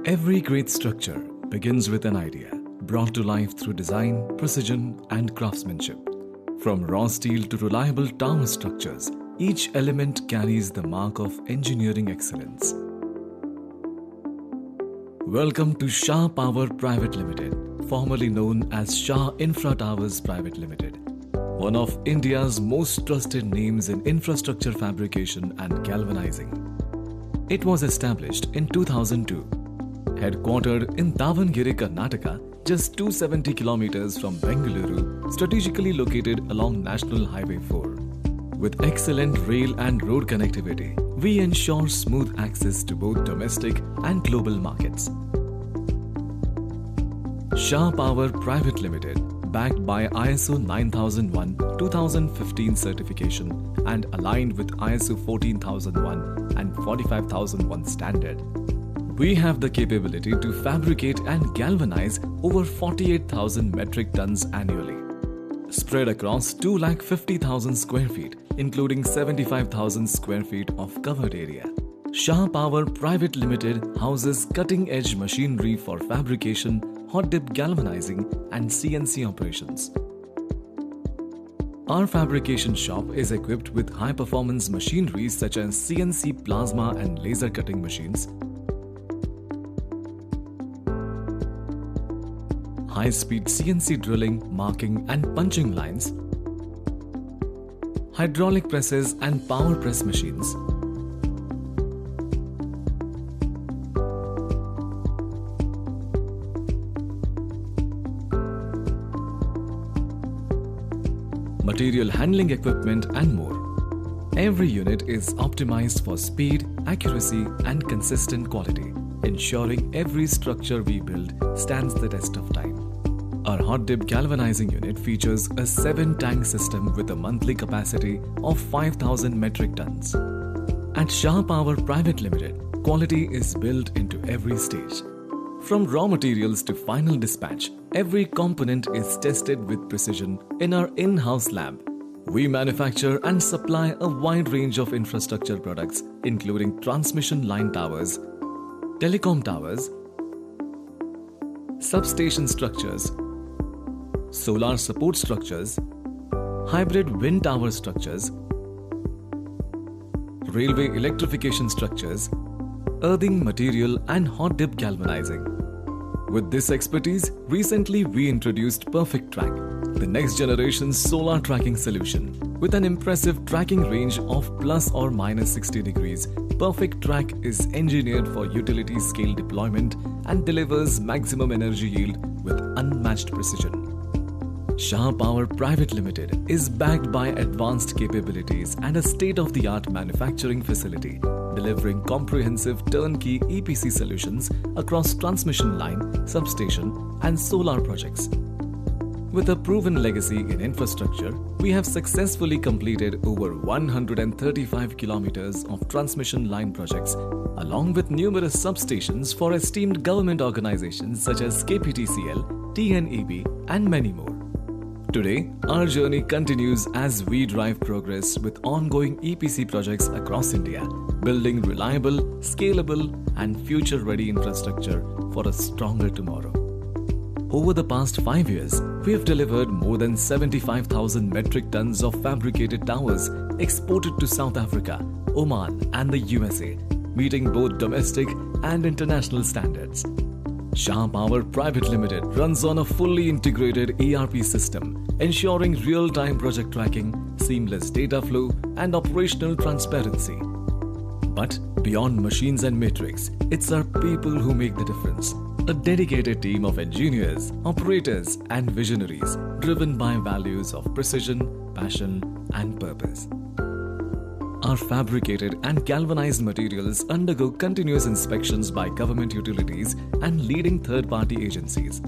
Every great structure begins with an idea, brought to life through design, precision, and craftsmanship. From raw steel to reliable tower structures, each element carries the mark of engineering excellence. Welcome to Shah Power Private Limited, formerly known as Shah Infra Towers Private Limited, one of India's most trusted names in infrastructure fabrication and galvanizing. It was established in 2002. Headquartered in Davangere, Karnataka, just 270 kilometers from Bengaluru, strategically located along National Highway 4. With excellent rail and road connectivity, we ensure smooth access to both domestic and global markets. Shah Power Private Limited, backed by ISO 9001-2015 certification and aligned with ISO 14001 and 45001 standard. We have the capability to fabricate and galvanize over 48,000 metric tons annually, spread across 250,000 square feet, including 75,000 square feet of covered area. Shah Power Private Limited houses cutting-edge machinery for fabrication, hot-dip galvanizing, and CNC operations. Our fabrication shop is equipped with high-performance machinery such as CNC plasma and laser cutting machines, high-speed CNC drilling, marking and punching lines, hydraulic presses and power press machines, material handling equipment and more. Every unit is optimized for speed, accuracy and consistent quality, ensuring every structure we build stands the test of time. Our hot dip galvanizing unit features a 7-tank system with a monthly capacity of 5,000 metric tons. At Shah Power Private Limited, quality is built into every stage. From raw materials to final dispatch, every component is tested with precision in our in-house lab. We manufacture and supply a wide range of infrastructure products, including transmission line towers, telecom towers, substation structures, solar support structures, hybrid wind tower structures, railway electrification structures, earthing material and hot dip galvanizing. With this expertise, recently we introduced Perfect Track, the next generation solar tracking solution. With an impressive tracking range of plus or minus 60 degrees, Perfect Track is engineered for utility scale deployment and delivers maximum energy yield with unmatched precision. Shah Power Private Limited is backed by advanced capabilities and a state-of-the-art manufacturing facility, delivering comprehensive turnkey EPC solutions across transmission line, substation, and solar projects. With a proven legacy in infrastructure, we have successfully completed over 135 kilometers of transmission line projects, along with numerous substations for esteemed government organizations such as KPTCL, TNEB, and many more. Today, our journey continues as we drive progress with ongoing EPC projects across India, building reliable, scalable, and future-ready infrastructure for a stronger tomorrow. Over the past 5 years, we have delivered more than 75,000 metric tons of fabricated towers exported to South Africa, Oman, and the USA, meeting both domestic and international standards. Shah Power Private Limited runs on a fully integrated ERP system, ensuring real-time project tracking, seamless data flow, and operational transparency. But beyond machines and metrics, it's our people who make the difference. A dedicated team of engineers, operators, and visionaries driven by values of precision, passion, and purpose. Our fabricated and galvanized materials undergo continuous inspections by government utilities and leading third-party agencies.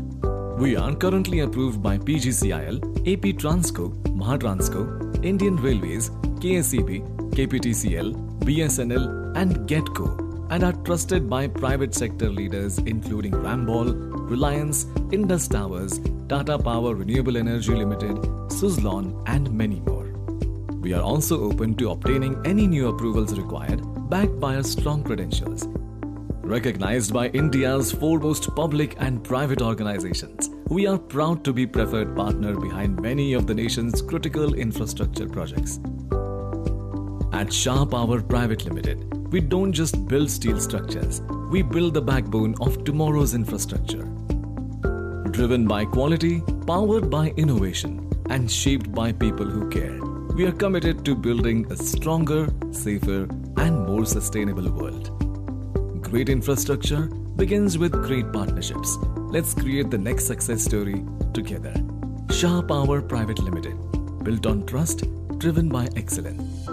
We are currently approved by PGCIL, AP Transco, Mahatransco, Indian Railways, KSEB, KPTCL, BSNL, and GETCO, and are trusted by private sector leaders including Rambol, Reliance, Indus Towers, Tata Power Renewable Energy Limited, Suzlon, and many more. We are also open to obtaining any new approvals required, backed by our strong credentials. Recognized by India's foremost public and private organizations, we are proud to be preferred partner behind many of the nation's critical infrastructure projects. At Shah Power Private Limited, we don't just build steel structures, we build the backbone of tomorrow's infrastructure. Driven by quality, powered by innovation, and shaped by people who care, we are committed to building a stronger, safer, and more sustainable world. Great infrastructure begins with great partnerships. Let's create the next success story together. Shah Power Private Limited, built on trust, driven by excellence.